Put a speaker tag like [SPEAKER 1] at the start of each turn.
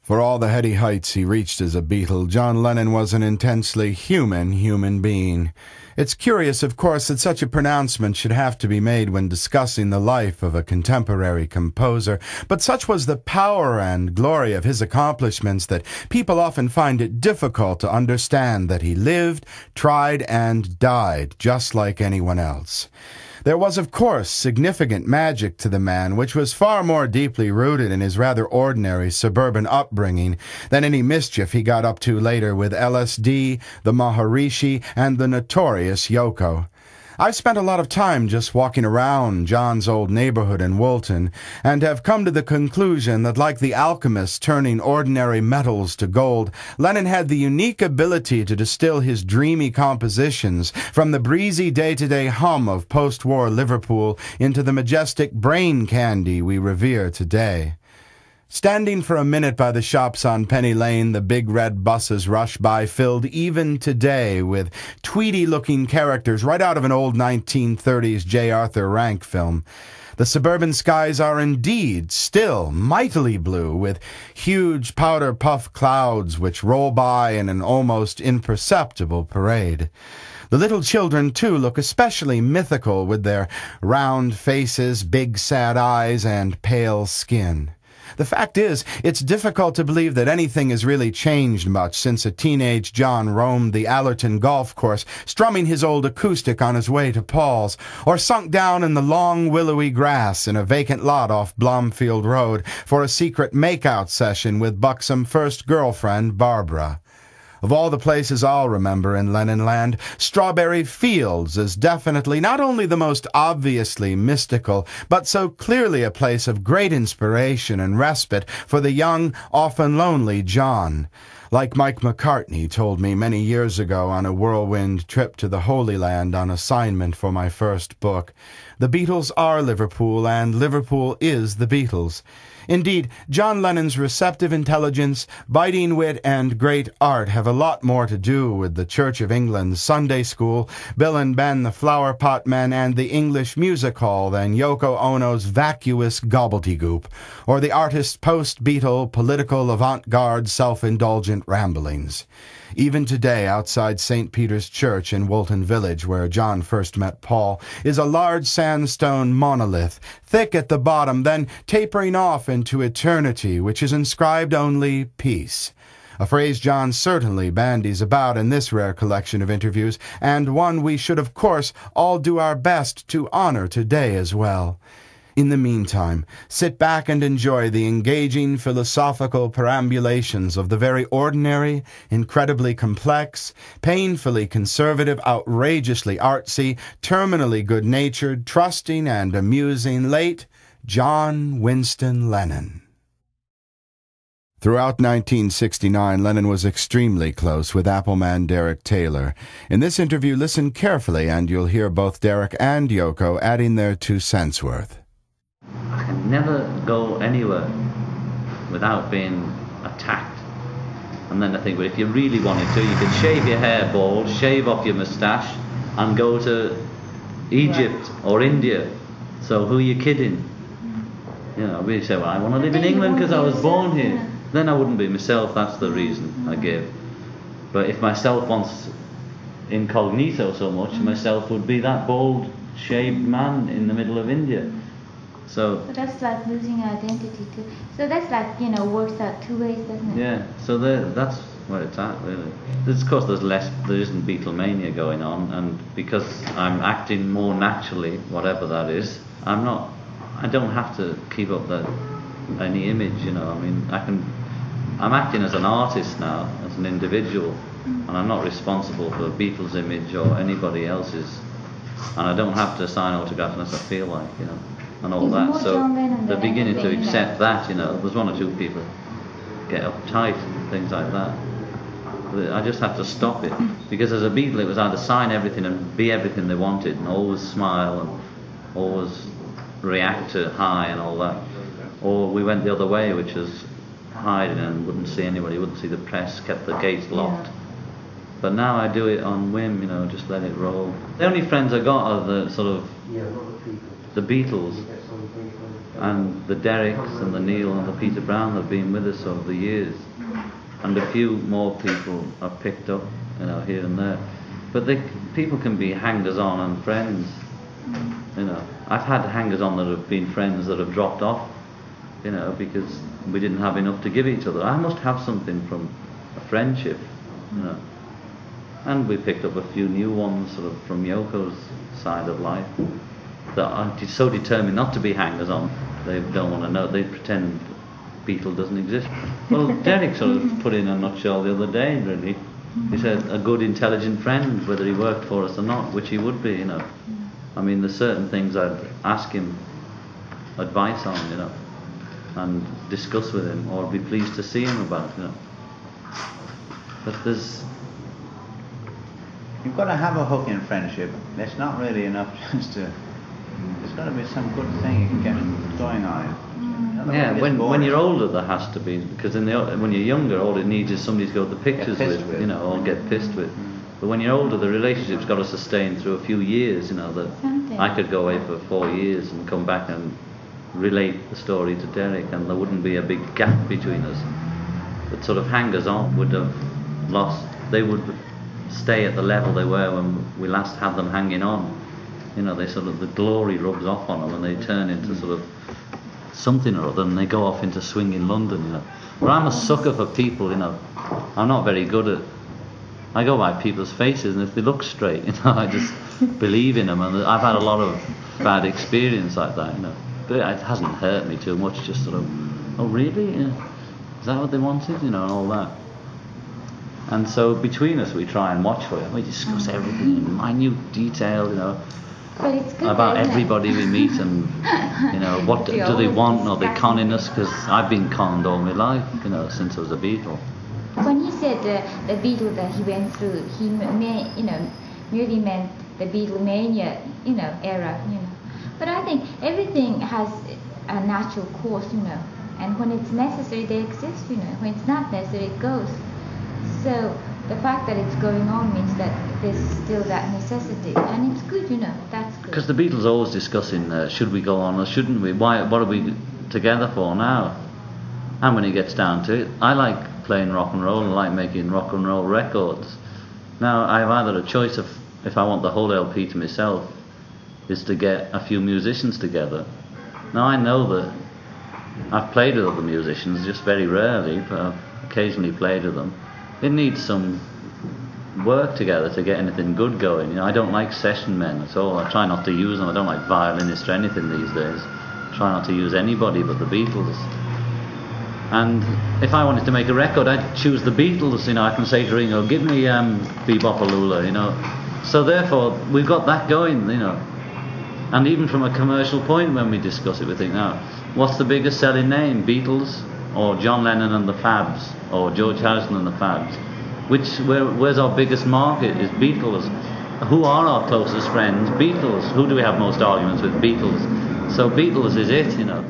[SPEAKER 1] For all the heady heights he reached as a Beatle, John Lennon was an intensely human being. It's curious, of course, that such a pronouncement should have to be made when discussing the life of a contemporary composer, but such was the power and glory of his accomplishments that people often find it difficult to understand that he lived, tried, and died just like anyone else. There was, of course, significant magic to the man, which was far more deeply rooted in his rather ordinary suburban upbringing than any mischief he got up to later with LSD, the Maharishi, and the notorious Yoko. I've spent a lot of time just walking around John's old neighborhood in Woolton, and have come to the conclusion that, like the alchemist turning ordinary metals to gold, Lennon had the unique ability to distill his dreamy compositions from the breezy day-to-day hum of post-war Liverpool into the majestic brain candy we revere today. Standing for a minute by the shops on Penny Lane, the big red buses rush by, filled even today with tweedy-looking characters right out of an old 1930s J. Arthur Rank film. The suburban skies are indeed still mightily blue, with huge powder-puff clouds which roll by in an almost imperceptible parade. The little children, too, look especially mythical with their round faces, big sad eyes, and pale skin. The fact is, it's difficult to believe that anything has really changed much since a teenage John roamed the Allerton golf course, strumming his old acoustic on his way to Paul's, or sunk down in the long willowy grass in a vacant lot off Blomfield Road for a secret make-out session with buxom first girlfriend Barbara. Of all the places I'll remember in Lennon Land, Strawberry Fields is definitely not only the most obviously mystical, but so clearly a place of great inspiration and respite for the young, often lonely John. Like Mike McCartney told me many years ago on a whirlwind trip to the Holy Land on assignment for my first book, the Beatles are Liverpool, and Liverpool is the Beatles. Indeed, John Lennon's receptive intelligence, biting wit, and great art have a lot more to do with the Church of England's Sunday School, Bill and Ben the Flower Pot Men, and the English Music Hall than Yoko Ono's vacuous gobbledygook, or the artist's post-Beatle, political, avant-garde, self-indulgent ramblings. Even today, outside St. Peter's Church in Woolton Village, where John first met Paul, is a large sandstone monolith, thick at the bottom, then tapering off into eternity, which is inscribed only peace. A phrase John certainly bandies about in this rare collection of interviews, and one we should, of course, all do our best to honor today as well. In the meantime, sit back and enjoy the engaging philosophical perambulations of the very ordinary, incredibly complex, painfully conservative, outrageously artsy, terminally good-natured, trusting, and amusing late John Winston Lennon. Throughout 1969, Lennon was extremely close with Appleman Derek Taylor. In this interview, listen carefully, and you'll hear both Derek and Yoko adding their 2 cents worth.
[SPEAKER 2] I can never go anywhere without being attacked. And then I think, well, if you really wanted to, you could shave your hair bald, shave off your moustache, and go to Egypt or India. So who are you kidding? You know, we say, well, I want to live in England because I was born here. Then I wouldn't be myself, that's the reason I give. But if myself wants incognito so much, myself would be that bald, shaved man in the middle of India. So
[SPEAKER 3] that's like losing identity too. So that's like, you know, works out 2 ways, doesn't it?
[SPEAKER 2] Yeah, so that's where it's at, really. Of course, there isn't Beatlemania going on, and because I'm acting more naturally, whatever that is, I don't have to keep up any image, you know. I mean, I'm acting as an artist now, as an individual, and I'm not responsible for Beatles' image or anybody else's, and I don't have to sign autographs unless I feel like, you know, and all that. So they're beginning to accept that, you know. There's 1 or 2 people get uptight and things like that. I just have to stop it, because as a Beatle it was either sign everything and be everything they wanted and always smile and always react to high and all that, or we went the other way, which was hiding and wouldn't see anybody, wouldn't see the press, kept the gates locked. But now I do it on whim, you know, just let it roll. The only friends I got are the sort of the Beatles. And the Derricks and the Neil and the Peter Brown have been with us over the years, and a few more people have picked up, you know, here and there. But people can be hangers-on and friends, you know. I've had hangers-on that have been friends that have dropped off, you know, because we didn't have enough to give each other. I must have something from a friendship, you know. And we picked up a few new ones, sort of from Yoko's side of life, that are so determined not to be hangers-on. They don't want to know. They pretend Beatle doesn't exist. Well, Derek sort of put in a nutshell the other day, really. He said a good, intelligent friend, whether he worked for us or not, which he would be, you know. I mean, there's certain things I'd ask him advice on, you know, and discuss with him, or be pleased to see him about, you know. But
[SPEAKER 4] you've got to have a hook in friendship. It's not really enough just to... There's got to be some good thing you can get going on.
[SPEAKER 2] Yeah, when you're older, there has to be, because when you're younger, all it needs is somebody to go to the pictures with, you know, or get pissed with. But when you're older, the relationship's got to sustain through a few years, you know, that I could go away for 4 years and come back and relate the story to Derek, and there wouldn't be a big gap between us. But sort of hangers-on would have lost, they would stay at the level they were when we last had them hanging on. You know, they sort of, the glory rubs off on them and they turn into sort of something or other, and they go off into swinging London, you know. But I'm a sucker for people, you know. I'm not very good at... I go by people's faces, and if they look straight, you know, I just believe in them. And I've had a lot of bad experience like that, you know. But it hasn't hurt me too much, just sort of, oh really? Yeah. Is that what they wanted? You know, and all that. And so between us, we try and watch for it. We discuss everything in minute detail, you know.
[SPEAKER 3] But it's good,
[SPEAKER 2] about everybody we meet, and you know, what do they want? Are they conning us? Because I've been conned all my life, you know, since I was a Beatle.
[SPEAKER 3] When he said the Beatle that he went through, he merely meant the Beatlemania, you know, era, you know. But I think everything has a natural course, you know, and when it's necessary, they exist, you know. When it's not necessary, it goes. So the fact that it's going on means that there's still that necessity, and it's good, you know. That's good.
[SPEAKER 2] Because the Beatles are always discussing, should we go on or shouldn't we? What are we together for now? And when it gets down to it, I like playing rock and roll and like making rock and roll records. Now I have either a choice of, if I want the whole LP to myself, is to get a few musicians together. Now I know that I've played with other musicians, just very rarely, but I've occasionally played with them. It needs some work together to get anything good going. You know, I don't like session men at all. I try not to use them. I don't like violinists or anything these days. I try not to use anybody but the Beatles. And if I wanted to make a record, I'd choose the Beatles. You know, I can say to Ringo, give me Bebopalula, you know. So therefore, we've got that going, you know. And even from a commercial point, when we discuss it, we think, now, what's the biggest selling name? Beatles? Or John Lennon and the Fabs, or George Harrison and the Fabs? Where's our biggest market? Is Beatles. Who are our closest friends? Beatles. Who do we have most arguments with? Beatles. So Beatles is it, you know.